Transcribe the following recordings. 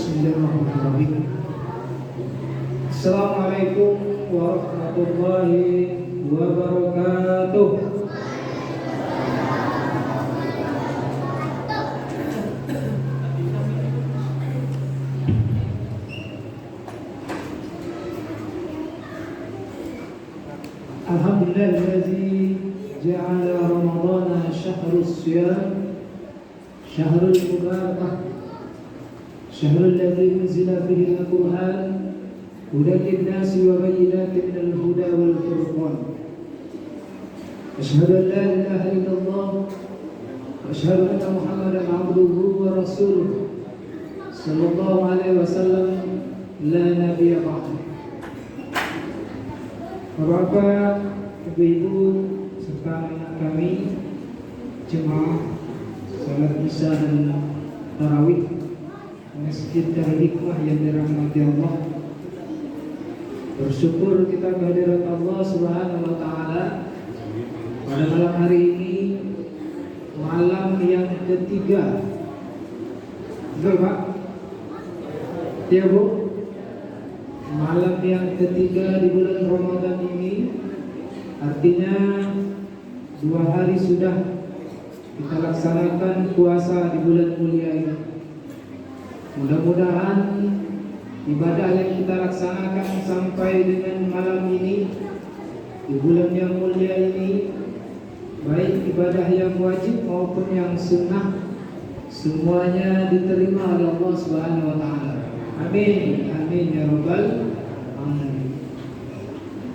Bismillahirrahmanirrahim. Assalamualaikum warahmatullahi wabarakatuh. Alhamdulillahi ja'ala Ramadana syahrus siyam syahrul mubarakah syahrul ladzi unzila fihi al-Qur'an hudan lin-nasi wa bayyinatin minal huda wal furqan. Asyhadu an la ilaha illallah wa asyhadu anna Muhammadan 'abduhu wa rasuluh sallallahu alaihi wasallam la nabiyya ba'dahu. Bapak, Ibu-ibu serta anak kami jemaah salat Isya dan Tarawih Masjid Darul Hikmah yang dirahmati Allah. Bersyukur kita kehadirat Allah Subhanahu wa taala pada malam hari ini, malam yang ketiga. Betul Pak? Ya Bu? Malam yang ketiga di bulan Ramadan ini, artinya 2 hari sudah kita laksanakan puasa di bulan mulia ini. Mudah-mudahan ibadah yang kita laksanakan sampai dengan malam ini di bulan yang mulia ini, baik ibadah yang wajib maupun yang sunnah, semuanya diterima oleh Allah Subhanahu wa taala. Amin, amin ya rabbal alamin.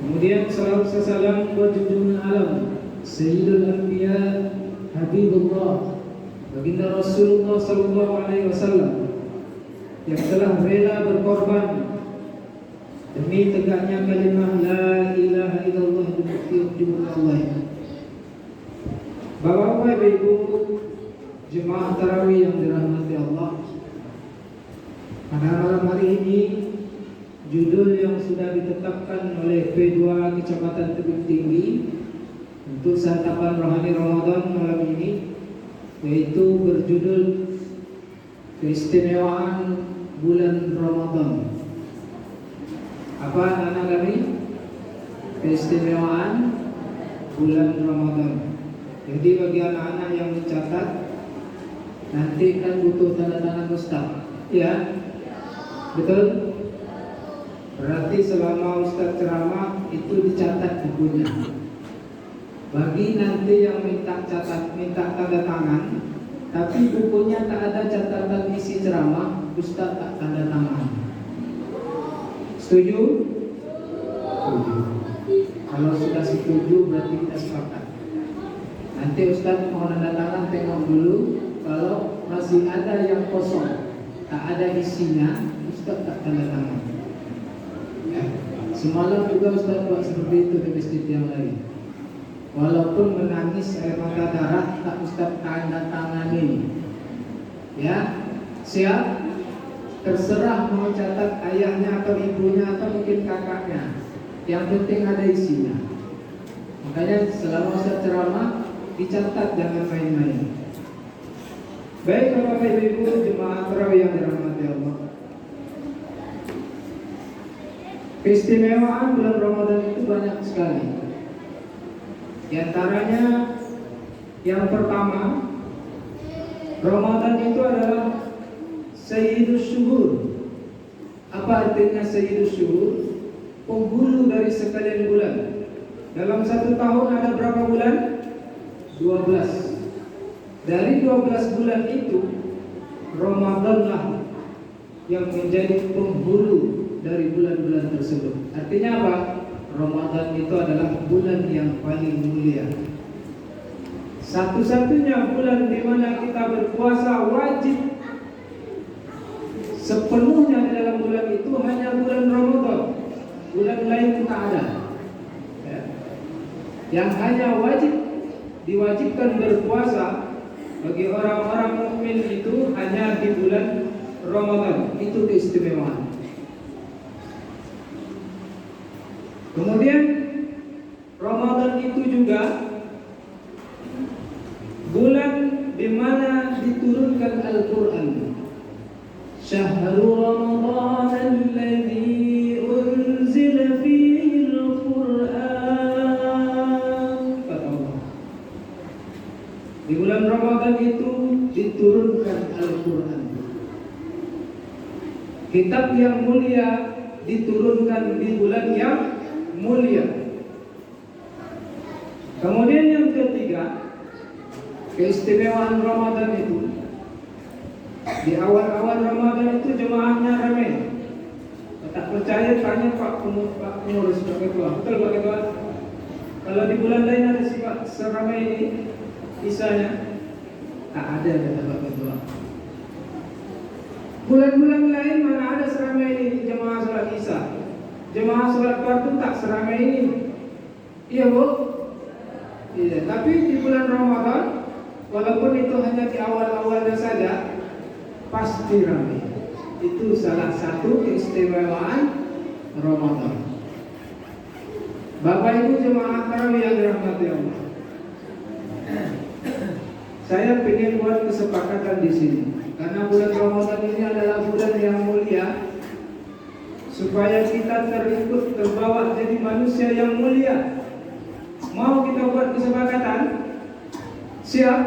Kemudian salawat salam buat junjungan alam Sayyidul Anbiya Habibullah Baginda Rasulullah sallallahu alaihi wasallam yang telah rela berkorban demi tegaknya kalimah la ilaha illallah di muka Allah. Bapak-bapak, ibu-ibu jemaah tarawih yang dirahmati Allah, pada malam hari ini judul yang sudah ditetapkan oleh P2 Kecamatan Tebing Tinggi untuk santapan rohani Ramadan malam ini, yaitu berjudul keistimewaan bulan Ramadan. Apa anak-anak kami? Keistimewaan bulan Ramadan. Jadi bagi anak-anak yang mencatat, nanti kan butuh tanda tangan Ustaz, ya? Betul? Berarti selama Ustaz ceramah itu dicatat bukunya. Bagi nanti yang minta tanda tangan, tapi bukunya tak ada catatan isi ceramah, Ustaz tak tanda tangan. Setuju? Setuju. Kalau sudah setuju berarti kita sepakat. Nanti Ustaz mau tanda tangan, tengok dulu. Kalau masih ada yang kosong, tak ada isinya, Ustaz tak tanda tangan. Ya. Semalam juga Ustaz buat seperti itu di masjid yang lain. Walaupun menangis air mata darah, tak Ustaz tanda tangani. Ya, siap? Terserah mau catat ayahnya atau ibunya atau mungkin kakaknya. Yang penting ada isinya. Makanya selama Ustaz ceramah dicatat, jangan main-main. Baik Bapak Ibu jemaah tarawih yang dirahmati Allah. Keistimewaan bulan Ramadan itu banyak sekali. Di antaranya yang pertama, Ramadan itu adalah Sayyidus Syuhur. Apa artinya Sayyidus Syuhur? Penghulu dari sekalian bulan. Dalam satu tahun ada berapa bulan? 12. Dari 12 bulan itu, Ramadanlah yang menjadi penghulu dari bulan-bulan tersebut. Artinya apa? Ramadan itu adalah bulan yang paling mulia. Satu-satunya bulan di mana kita berpuasa wajib sepenuhnya di dalam bulan itu hanya bulan Ramadan. Bulan lain tak ada. Ya. Yang hanya diwajibkan berpuasa bagi orang-orang mukmin itu hanya di bulan Ramadan. Itu keistimewaan. Kemudian Ramadan itu juga bulan di mana diturunkan Al-Quran. Syahrul Ramadan alladzi unzila fihi al-Qur'an. Kata Allah, di bulan Ramadan itu diturunkan Al-Quran. Kitab yang mulia diturunkan di bulan yang mulia. Kemudian yang ketiga, keistimewaan Ramadan itu, di awal-awal Ramadan itu jemaahnya ramai. Tak percaya tanya Pak Pengurus, Pak Ketua. Betul Pak Ketua? Kalau di bulan lain ada sifat seramai ini, isanya tak ada, kata Pak Ketua. Bulan-bulan lain mana ada seramai ini jemaah sholat isya. Jemaah sholat fardu tak seramai ini. Iya Bu? Iya. Tapi di bulan Ramadan, walaupun itu hanya di awal-awalnya saja, pasti ramai. Itu salah satu keistimewaan Ramadan. Bapak Ibu jemaah tarawih yang dirahmati Allah, saya ingin buat kesepakatan di sini, karena bulan Ramadan ini adalah bulan yang mulia, supaya kita terbawa jadi manusia yang mulia. Mau kita buat kesepakatan? Siap?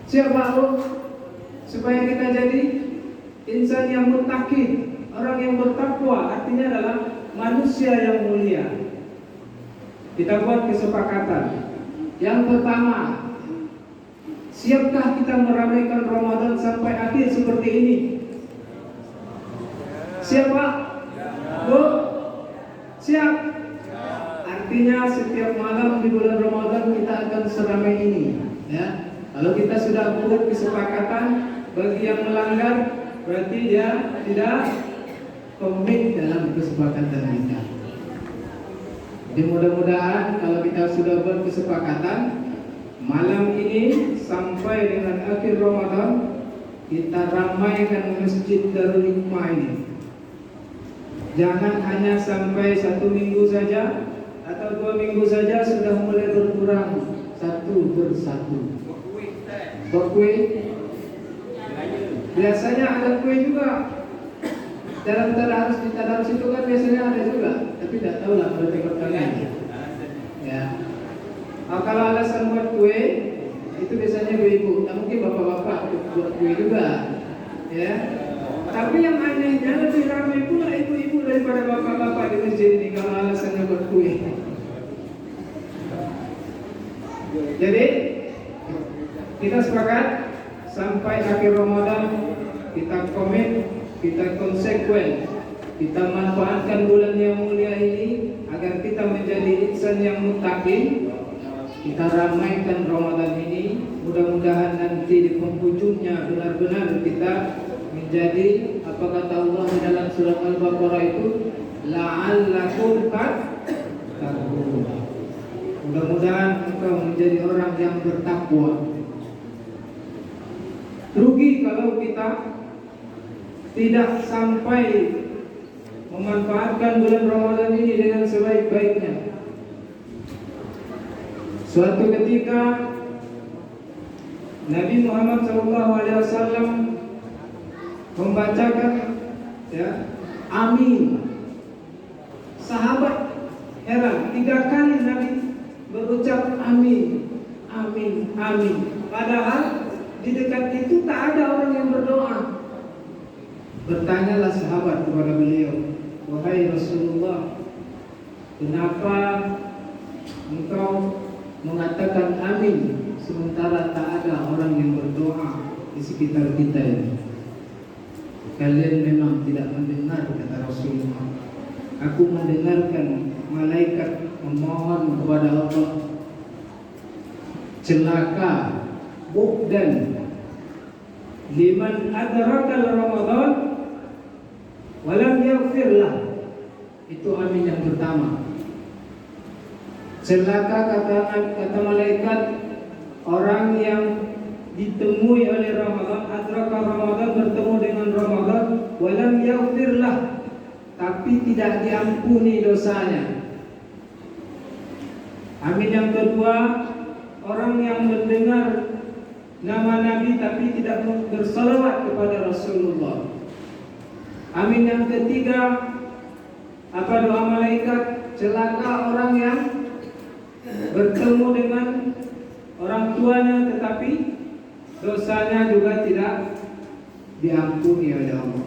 Siap Pak Bu? Supaya kita jadi insan yang muttaqin, orang yang bertakwa, artinya adalah manusia yang mulia. Kita buat kesepakatan. Yang pertama, siapkah kita meramaikan Ramadan sampai akhir seperti ini? Siap Pak? Bu? Siap? Artinya setiap malam di bulan Ramadan kita akan seramai ini, ya. Kalau kita sudah buat kesepakatan, bagi yang melanggar berarti dia tidak komit dalam kesepakatan kita. Jadi mudah-mudahan kalau kita sudah buat kesepakatan, malam ini sampai dengan akhir Ramadan kita ramaikan Masjid Darul Hikmah ini. Jangan hanya sampai 1 minggu saja atau 2 minggu saja sudah mulai berkurang satu persatu. Kue, biasanya ada kue juga. Dalam tadarus itu kan biasanya ada juga, tapi tidak tahu lah kalau tengok kalian. Ya. Kalau alasan buat kue itu biasanya ibu-ibu, tak mungkin bapak-bapak buat kue juga, ya. Tapi yang anehnya lebih ramai pula ibu-ibu daripada bapak-bapak di masjid ini kalau alasannya buat kue. Jadi kita sepakat sampai akhir Ramadan kita komit, kita konsekuen, kita manfaatkan bulan yang mulia ini agar kita menjadi insan yang muttaqin. Kita ramaikan Ramadan ini, mudah-mudahan nanti di penghujungnya benar-benar kita menjadi apa kata Allah di dalam surat Al-Baqarah itu, la'allakum tattaqun. Mudah-mudahan engkau menjadi orang yang bertakwa. Rugi kalau kita tidak sampai memanfaatkan bulan Ramadan ini dengan sebaik-baiknya. Suatu ketika Nabi Muhammad SAW membacakan, ya, amin. Sahabat heran, 3 kali Nabi berucap amin, amin, amin. Padahal di dekat itu tak ada orang yang berdoa. Bertanyalah sahabat kepada beliau, wahai Rasulullah, kenapa engkau mengatakan amin sementara tak ada orang yang berdoa di sekitar kita ini? Kalian memang tidak mendengar, kata Rasulullah. Aku mendengarkan malaikat memohon kepada Allah. Celaka, bu'dan liman adrakal Ramadan walam yaghfirlah. Itu amin yang pertama. Celaka, kata malaikat, orang yang ditemui oleh Ramadan, adraka Ramadan, bertemu dengan Ramadan, walam yaghfirlah, tapi tidak diampuni dosanya. Amin yang kedua, orang yang mendengar nama Nabi tapi tidak bersalawat kepada Rasulullah. Amin. Yang ketiga, apa doa malaikat? Celaka orang yang bertemu dengan orang tuanya tetapi dosanya juga tidak diampuni oleh Allah.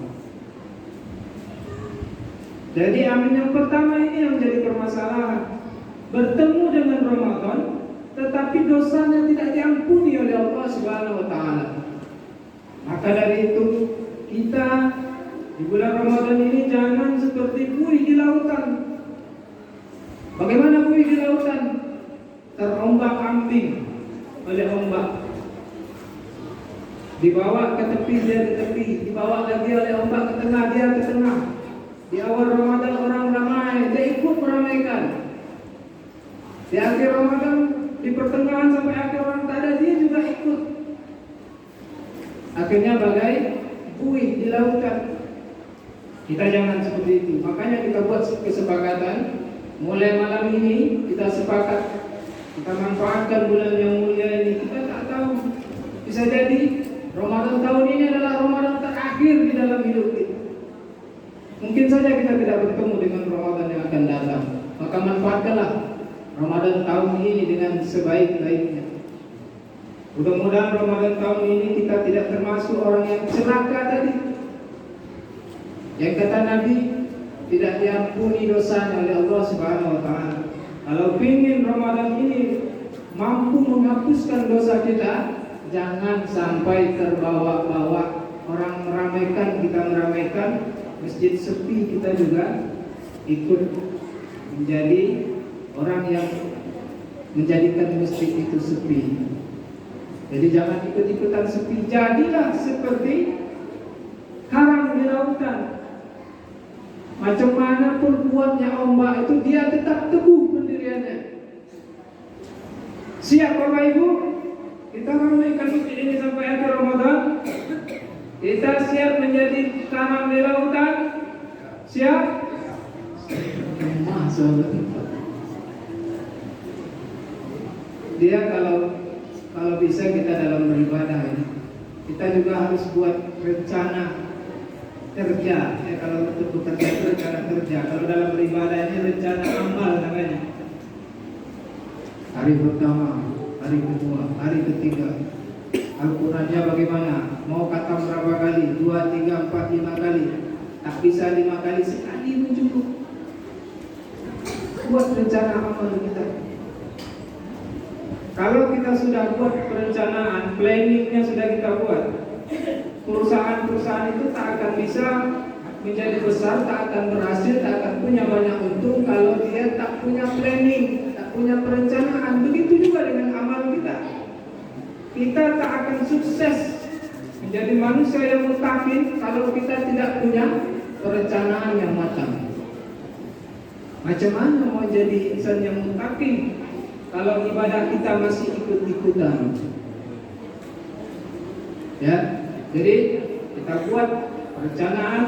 Jadi amin yang pertama ini yang menjadi permasalahan. Bertemu dengan Ramadan tetapi dosanya tidak diampuni oleh Allah Subhanahu wa taala. Maka dari itu kita di bulan Ramadan ini jangan seperti buih di lautan. Bagaimana buih di lautan? Terombang-ambing oleh ombak. Dibawa ke tepi, dia ke tepi. Dibawa lagi oleh ombak ke tengah, dia ke tengah. Di awal Ramadan orang ramai, dia ikut meramaikan. Di akhir Ramadan, di pertengahan sampai akhir orang tak ada, dia juga ikut. Akhirnya bagai buih di lautan. Kita jangan seperti itu. Makanya kita buat kesepakatan. Mulai malam ini kita sepakat, kita manfaatkan bulan yang mulia ini. Kita tak tahu, bisa jadi Ramadan tahun ini adalah Ramadan terakhir di dalam hidup kita. Mungkin saja kita tidak bertemu dengan Ramadan yang akan datang. Maka manfaatkanlah Ramadan tahun ini dengan sebaik-baiknya. Mudah-mudahan Ramadan tahun ini kita tidak termasuk orang yang celaka tadi, yang kata Nabi tidak diampuni dosanya oleh Allah Subhanahu wa taala. Kalau ingin Ramadan ini mampu menghapuskan dosa kita, jangan sampai terbawa-bawa. Orang meramaikan, kita meramaikan, masjid sepi, kita juga ikut menjadi orang yang menjadikan masjid itu sepi. Jadi jangan ikut-ikutan sepi. Jadilah seperti karang di lautan. Macam mana pun kuatnya ombak itu, dia tetap teguh pendiriannya. Siap Bapak Ibu? Kita ramaikan masjid ini sampai akhir Ramadan. Kita siap menjadi karang di lautan. Siap? Dia kalau bisa kita dalam beribadah ini, kita juga harus buat rencana kerja. Kalau untuk bekerja itu rencana kerja. Kalau dalam beribadah ini rencana amal namanya. Hari pertama, hari kedua, hari ketiga, Al-Qurannya bagaimana? Mau khatam berapa kali? 2, 3, 4, 5 kali. Tak bisa 5 kali, sekali pun cukup. Buat rencana amal kita. Kalau kita sudah buat perencanaan, planningnya sudah kita buat, perusahaan-perusahaan itu tak akan bisa menjadi besar, tak akan berhasil, tak akan punya banyak untung kalau dia tak punya planning, tak punya perencanaan. Begitu juga dengan amal kita. Kita tak akan sukses menjadi manusia yang mutakin kalau kita tidak punya perencanaan yang matang. Macam mana mau jadi insan yang mutakin kalau ibadah kita masih ikut-ikutan? Ya, jadi kita buat perencanaan.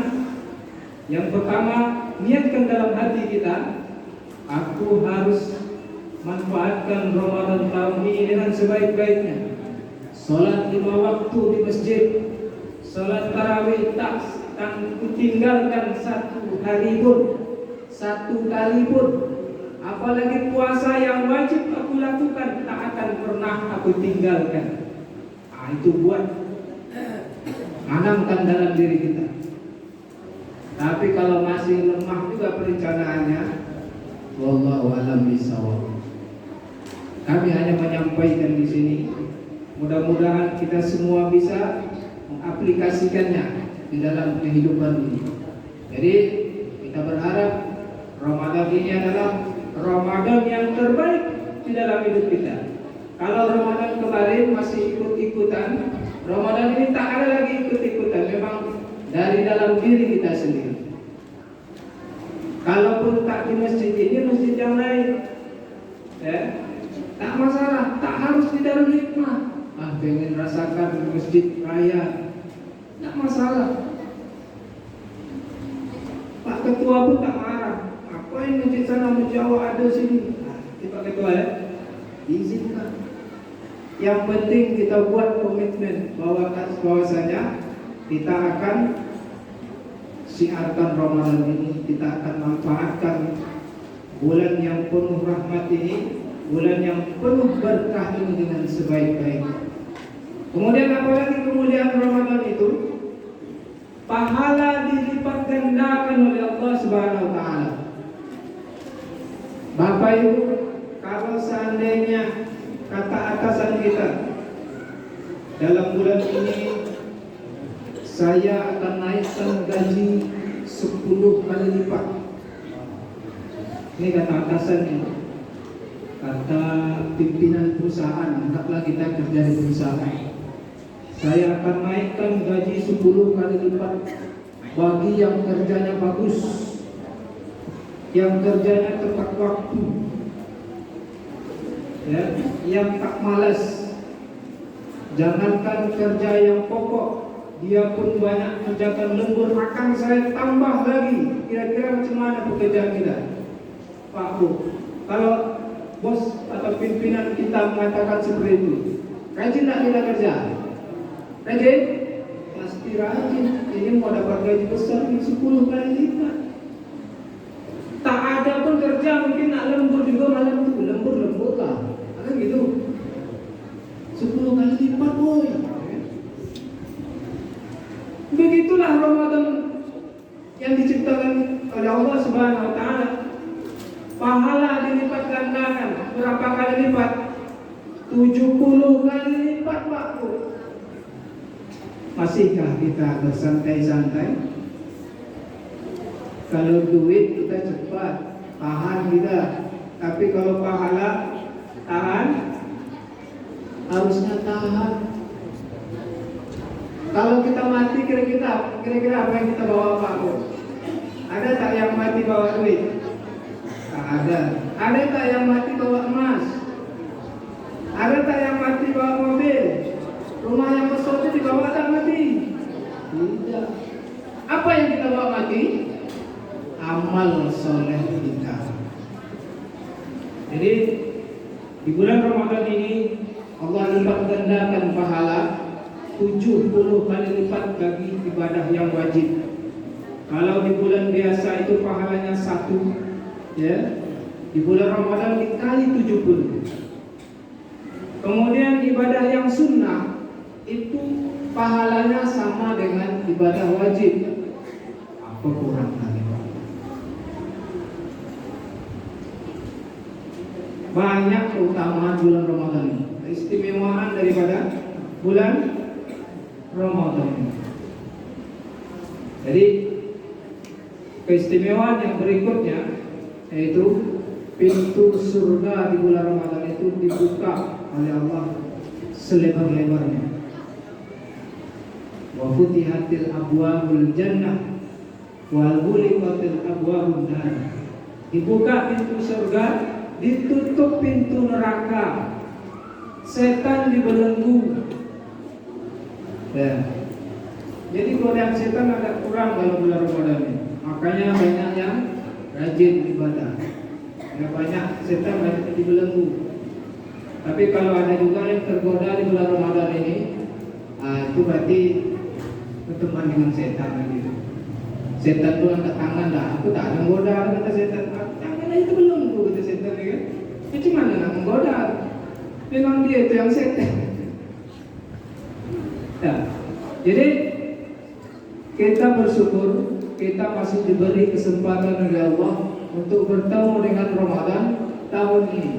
Yang pertama, niatkan dalam hati kita, aku harus manfaatkan Ramadan tahun ini dengan sebaik-baiknya. Salat 5 waktu di masjid, salat tarawih tak akan kutinggalkan satu hari pun, satu kali pun. Apalagi puasa yang wajib aku lakukan, tak akan pernah aku tinggalkan. Itu buat, tanamkan dalam diri kita. Tapi kalau masih lemah juga perencanaannya, wallahu a'lam bishawab. Kami hanya menyampaikan di sini. Mudah-mudahan kita semua bisa mengaplikasikannya di dalam kehidupan ini. Jadi kita berharap Ramadan ini adalah Ramadan yang terbaik di dalam hidup kita. Kalau Ramadan kemarin masih ikut-ikutan, Ramadan ini tak ada lagi ikut-ikutan. Memang dari dalam diri kita sendiri. Kalaupun tak di masjid ini, masjid yang lain, ya, tak masalah. Tak harus di Darul Hikmah. Pengen rasakan masjid raya, tak masalah. Pak Ketua pun tak marah. Apa yang masjid sana menjauh ada sini? Pak Ketua ya, izinkan. Yang penting kita buat komitmen bahwasanya kita akan siarkan Ramadan ini, kita akan manfaatkan bulan yang penuh rahmat ini, bulan yang penuh berkah ini dengan sebaik-baiknya. Kemudian apalagi kemuliaan Ramadan itu, pahala dilipat gandakan oleh Allah Subhanahu wa taala. Bapak Ibu, kalau seandainya kata atasan kita dalam bulan ini saya akan naikkan gaji 10 kali lipat. Ini kata atasan ini, kata pimpinan perusahaan, anggaplah kita kerja di perusahaan. Saya akan naikkan gaji 10 kali lipat bagi yang kerjanya bagus, yang kerjanya tepat waktu, ya, yang tak malas. Jangankan kerja yang pokok, dia pun banyak kerjakan lembur, akan saya tambah lagi. Kira-kira macam mana pekerjaan kita, Pak Bu? Kalau bos atau pimpinan kita mengatakan seperti itu, rajin tak kita kerja? Rajin? Pasti rajin. Ini mau dapat gaji besar ini 10 kali lipat. Tak ada pun kerja, mungkin nak lembur juga malam itu, lembur lah, kan gitu. 10 kali lipat, boy. Begitulah Ramadan yang diciptakan oleh Allah Subhanahu wa taala. Pahala dilipat gandakan. Berapa kali lipat? 70 kali lipat, Pak Bu. Masihkah kita bersantai-santai? Kalau duit kita cepat, tahan kita. Tapi kalau pahala, tahan? Harusnya tahan. Kalau kita mati, kira-kira apa yang kita bawa, Pak Bu? Ada tak yang mati bawa duit? Tak ada. Ada tak yang mati bawa emas? Ada tak yang mati bawa mobil? Rumah yang besar itu dibawa tak mati? Tidak. Apa yang kita bawa mati? Amal soleh kita. Jadi di bulan Ramadan ini Allah lipat gandakan pahala 70 kali lipat bagi ibadah yang wajib. Kalau di bulan biasa itu pahalanya 1, ya, di bulan Ramadan dikali 70. Kemudian ibadah yang sunnah itu pahalanya sama dengan ibadah wajib. Apa kurang lagi? Banyak keutamaan bulan Ramadan ini, keistimewaan daripada bulan Ramadan. Jadi keistimewaan yang berikutnya yaitu pintu surga di bulan Ramadan itu dibuka oleh Allah selebar-lebarnya. Wa futihatil abwabul jannah wal ghuliqatil abwabun nar. Dibuka pintu surga, ditutup pintu neraka. Setan dibelenggu. Ya. Jadi godaan setan agak kurang dalam bulan Ramadan ini. Makanya banyak yang rajin ibadah. Ya, banyak setan banyak dibelenggu. Tapi kalau ada juga yang tergoda di bulan Ramadan ini, itu berarti berteman dengan setan gitu. Setan tuh angkat tangan dah, aku tak ada menggoda, kata setan. Tangan aja itu belenggu, kata setan kan. Itu mana nak menggoda? Memang dia itu yang setan. Ya. Jadi kita bersyukur kita masih diberi kesempatan oleh Allah untuk bertemu dengan Ramadan tahun ini.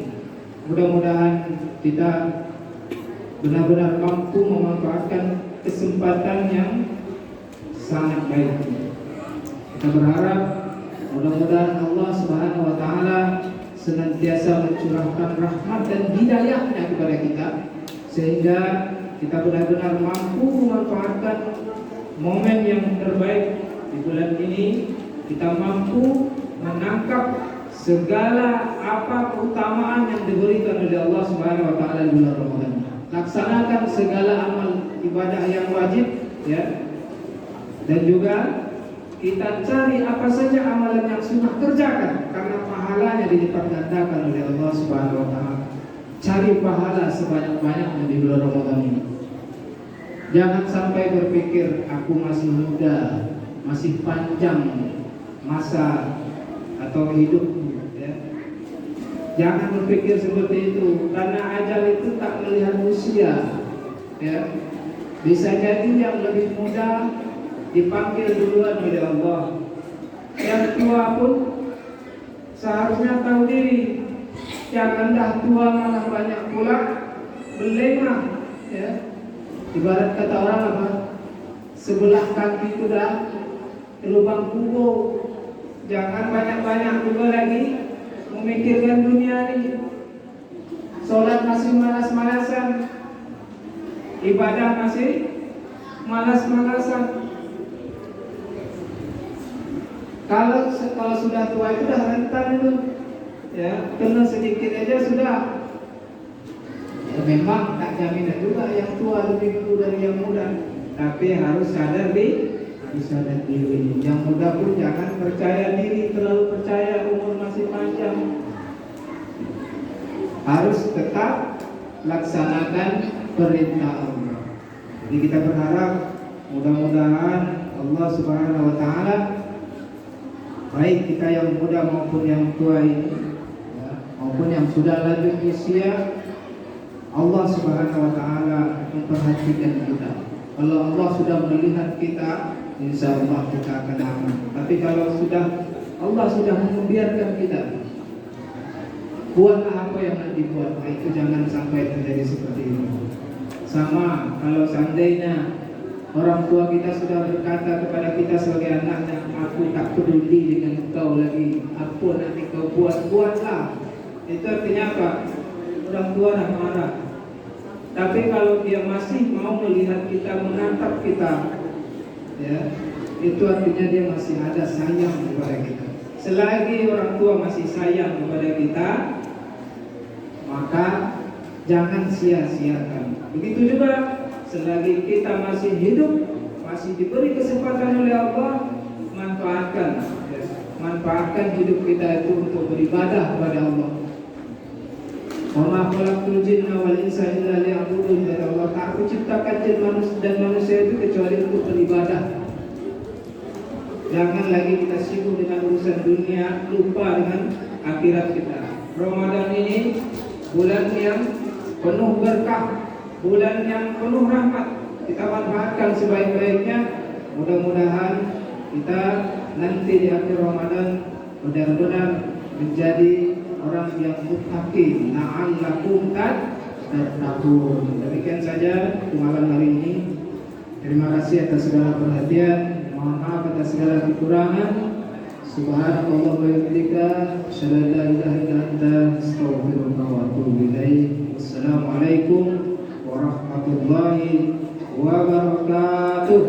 Mudah-mudahan kita benar-benar mampu memanfaatkan kesempatan yang sangat baik. Kita berharap mudah-mudahan Allah Subhanahu wa taala senantiasa mencurahkan rahmat dan hidayahnya kepada kita sehingga kita benar-benar mampu memanfaatkan momen yang terbaik di bulan ini. Kita mampu menangkap segala apa keutamaan yang diberikan oleh Allah Subhanahu wa taala di bulan Ramadan. Laksanakan segala amal ibadah yang wajib, ya. Dan juga kita cari apa saja amalan yang sunnah, kerjakan karena pahalanya dilipat gandakan oleh Allah Subhanahu wa taala. cari pahala sebanyak-banyaknya di bulan Ramadan ini. Jangan sampai berpikir aku masih muda, masih panjang masa atau hidup, ya. Jangan berpikir seperti itu, karena ajal itu tak melihat usia, ya. Bisa jadi yang lebih muda dipanggil duluan oleh Allah. Yang tua pun seharusnya tahu diri, jangan dah tua malah banyak pula berlengah, ya. Ibarat kata orang apa? Sebelah kaki itu dah ke lubang kubur. Jangan banyak-banyak juga lagi memikirkan dunia ini. Sholat masih malas-malasan, ibadah masih malas-malasan. Kalau sudah tua itu dah rentan itu, ya, kena sedikit aja sudah. Ya, memang tak jaminan juga yang tua lebih dulu dari yang muda, tapi harus sadar diri. Yang muda pun jangan percaya diri, terlalu percaya umur masih panjang. Harus tetap laksanakan perintah Allah. Jadi kita berharap mudah-mudahan Allah Subhanahu wa taala, baik kita yang muda maupun yang tua ini, ya, maupun yang sudah lanjut usia, Allah Subhanahu wa taala memperhatikan kita. Kalau Allah sudah melihat kita, insya Allah kita akan aman. Tapi kalau Allah sudah membiarkan kita, buatlah apa yang nak dibuat, itu jangan sampai terjadi seperti ini. Sama kalau seandainya orang tua kita sudah berkata kepada kita sebagai anaknya, aku tak peduli dengan kau lagi, apa nanti kau buatlah. Itu artinya apa? Orang tua dah marah. Tapi kalau dia masih mau melihat kita, menatap kita, ya, itu artinya dia masih ada sayang kepada kita. Selagi orang tua masih sayang kepada kita, maka jangan sia-siakan. Begitu juga selagi kita masih hidup, masih diberi kesempatan oleh Allah, manfaatkan, ya, manfaatkan hidup kita itu untuk beribadah kepada Allah. Wa ma khalaqtul jinna wal insa illa liya'budun. Kata Allah, tak aku ciptakan jin dan manusia itu kecuali untuk beribadah. Jangan lagi kita sibuk dengan urusan dunia, lupa dengan akhirat kita. Ramadan ini bulan yang penuh berkah, bulan yang penuh rahmat. Kita manfaatkan sebaik-baiknya. Mudah-mudahan kita nanti di akhir Ramadan benar-benar menjadi orang yang muttaqin, la'allakum tattaqun. Demikian saja malam hari ini. Terima kasih atas segala perhatian. Mohon maaf atas segala kekurangan. Subhanallah wa bihamdika, asyhadu an la ilaha illa anta, astaghfiruka wa atubu ilaik. Wassalamualaikum warahmatullahi wabarakatuh.